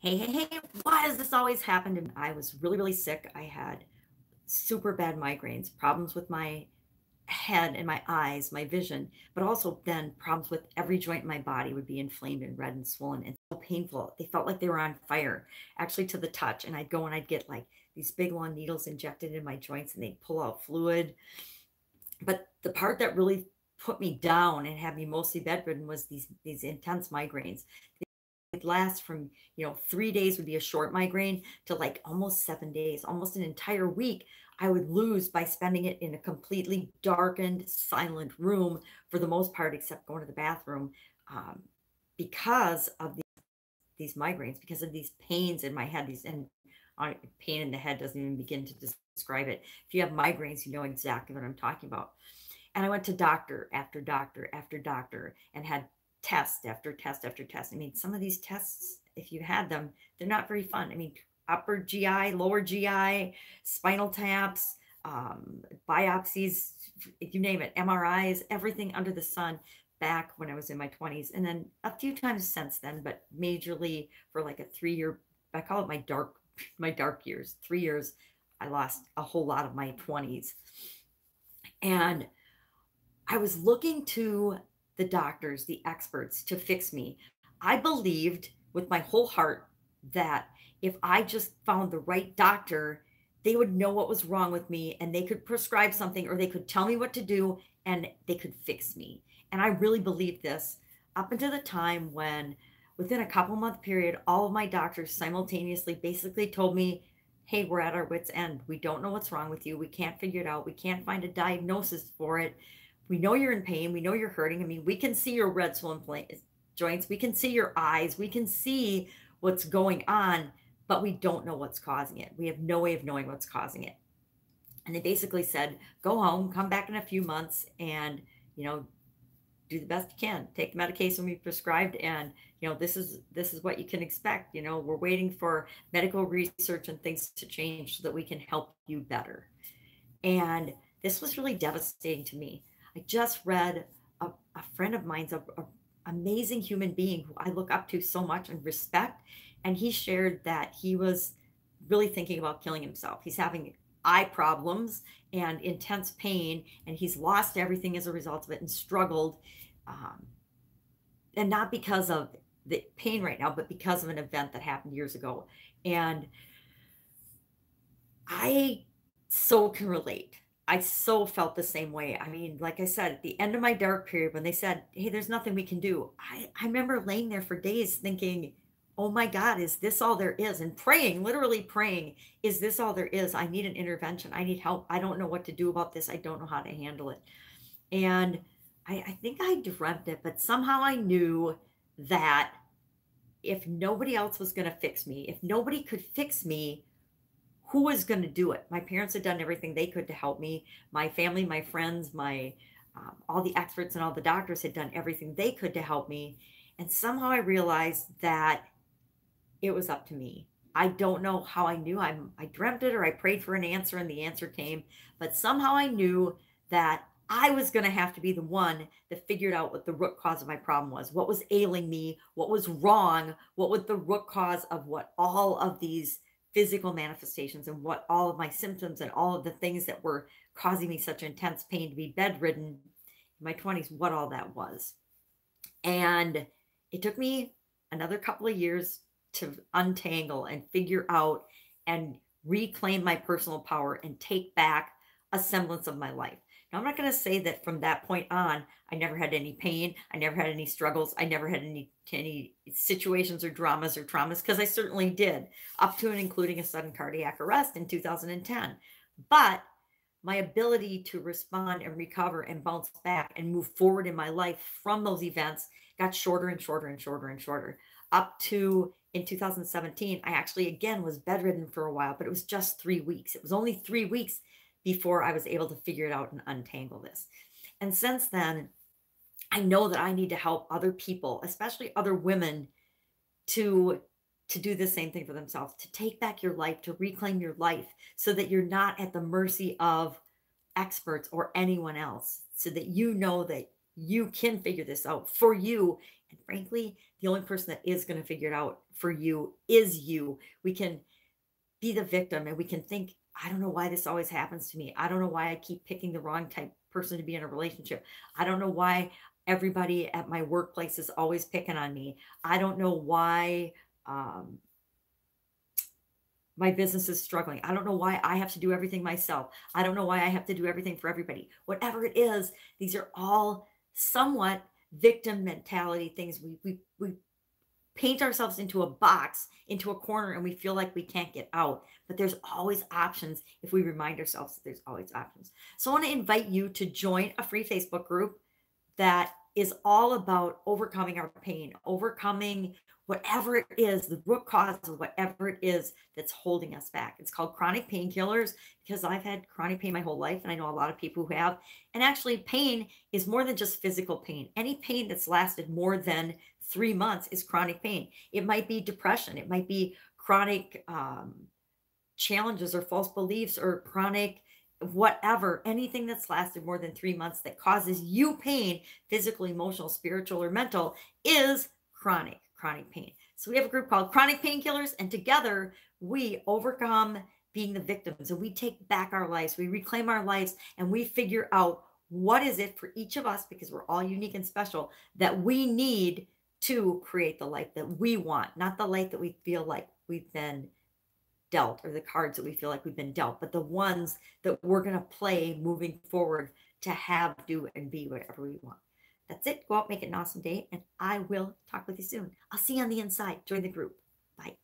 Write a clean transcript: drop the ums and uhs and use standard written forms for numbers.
Hey, why does this always happen? And I was really, really sick. I had super bad migraines, problems with my head and my eyes, my vision, but also then problems with every joint in my body would be inflamed and red and swollen and so painful. They felt like they were on fire, actually to the touch. And I'd go and I'd get like these big long needles injected in my joints and they'd pull out fluid. But the part that really put me down and had me mostly bedridden was these intense migraines. It lasts from 3 days would be a short migraine to like almost 7 days, almost an entire week. I would lose by spending it in a completely darkened, silent room for the most part, except going to the bathroom, um, because of these migraines, because of these pains in my head. These and pain in the head doesn't even begin to describe it. If you have migraines, you know exactly what I'm talking about. And I went to doctor after doctor after doctor and had test after test after test. I mean, some of these tests, if you had them, they're not very fun. I mean, upper GI, lower GI, spinal taps, biopsies, you name it, MRIs, everything under the sun back when I was in my 20s. And then a few times since then, but majorly for like a 3 year, I call it my dark years, 3 years, I lost a whole lot of my 20s. And I was looking to the doctors, the experts to fix me. I believed with my whole heart that if I just found the right doctor, they would know what was wrong with me and they could prescribe something or they could tell me what to do and they could fix me. And I really believed this up until the time when, within a couple month period, all of my doctors simultaneously basically told me, hey, we're at our wits' end. We don't know what's wrong with you. We can't figure it out. We can't find a diagnosis for it. We know you're in pain. We know you're hurting. I mean, we can see your red swollen joints. We can see your eyes. We can see what's going on, but we don't know what's causing it. We have no way of knowing what's causing it. And they basically said, go home, come back in a few months and, do the best you can. Take the medication we prescribed and, this is what you can expect. We're waiting for medical research and things to change so that we can help you better. And this was really devastating to me. I just read a friend of mine's a amazing human being who I look up to so much and respect. And he shared that he was really thinking about killing himself. He's having eye problems and intense pain, and he's lost everything as a result of it and struggled. And not because of the pain right now, but because of an event that happened years ago. And I so can relate. I so felt the same way. I mean, like I said, at the end of my dark period, when they said, hey, there's nothing we can do, I remember laying there for days thinking, oh my God, is this all there is? And praying, literally praying, is this all there is? I need an intervention. I need help. I don't know what to do about this. I don't know how to handle it. And I think I dreamt it, but somehow I knew that if nobody else was going to fix me, if nobody could fix me, who was going to do it? My parents had done everything they could to help me. My family, my friends, my all the experts and all the doctors had done everything they could to help me. And somehow I realized that it was up to me. I don't know how I knew. I dreamt it or I prayed for an answer and the answer came. But somehow I knew that I was going to have to be the one that figured out what the root cause of my problem was, what was ailing me, what was wrong, what was the root cause of what all of these physical manifestations and what all of my symptoms and all of the things that were causing me such intense pain to be bedridden in my 20s, what all that was. And it took me another couple of years to untangle and figure out and reclaim my personal power and take back a semblance of my life. Now, I'm not going to say that from that point on, I never had any pain. I never had any struggles. I never had any situations or dramas or traumas, because I certainly did, up to and including a sudden cardiac arrest in 2010. But my ability to respond and recover and bounce back and move forward in my life from those events got shorter and shorter and shorter and shorter, up to in 2017. I actually, again, was bedridden for a while, but it was just 3 weeks. It was only 3 weeks before I was able to figure it out and untangle this. And since then, I know that I need to help other people, especially other women, to do the same thing for themselves, to take back your life, to reclaim your life so that you're not at the mercy of experts or anyone else, so that you know that you can figure this out for you And frankly, the only person that is going to figure it out for you is you. We can be the victim and we can think, I don't know why this always happens to me. I don't know why I keep picking the wrong type person to be in a relationship. I don't know why everybody at my workplace is always picking on me. I don't know why um, my business is struggling. I don't know why I have to do everything myself. I don't know why I have to do everything for everybody. Whatever it is, these are all somewhat victim mentality things. We paint ourselves into a box, into a corner, and we feel like we can't get out. But there's always options if we remind ourselves that there's always options. So I want to invite you to join a free Facebook group that is all about overcoming our pain, overcoming whatever it is, the root cause of whatever it is that's holding us back. It's called Chronic Painkillers because I've had chronic pain my whole life, and I know a lot of people who have. And actually, pain is more than just physical pain. Any pain that's lasted more than 3 months is chronic pain. It might be depression, it might be chronic challenges or false beliefs or chronic whatever, anything that's lasted more than 3 months that causes you pain, physical, emotional, spiritual, or mental, is chronic pain. So we have a group called Chronic Painkillers, and together we overcome being the victims and we take back our lives, we reclaim our lives, and we figure out what is it for each of us, because we're all unique and special, that we need to create the life that we want, not the life that we feel like we've been dealt, or the cards that we feel like we've been dealt, but the ones that we're going to play moving forward to have, do, and be whatever we want. That's it. Go out, make it an awesome day, and I will talk with you soon. I'll see you on the inside. Join the group. Bye.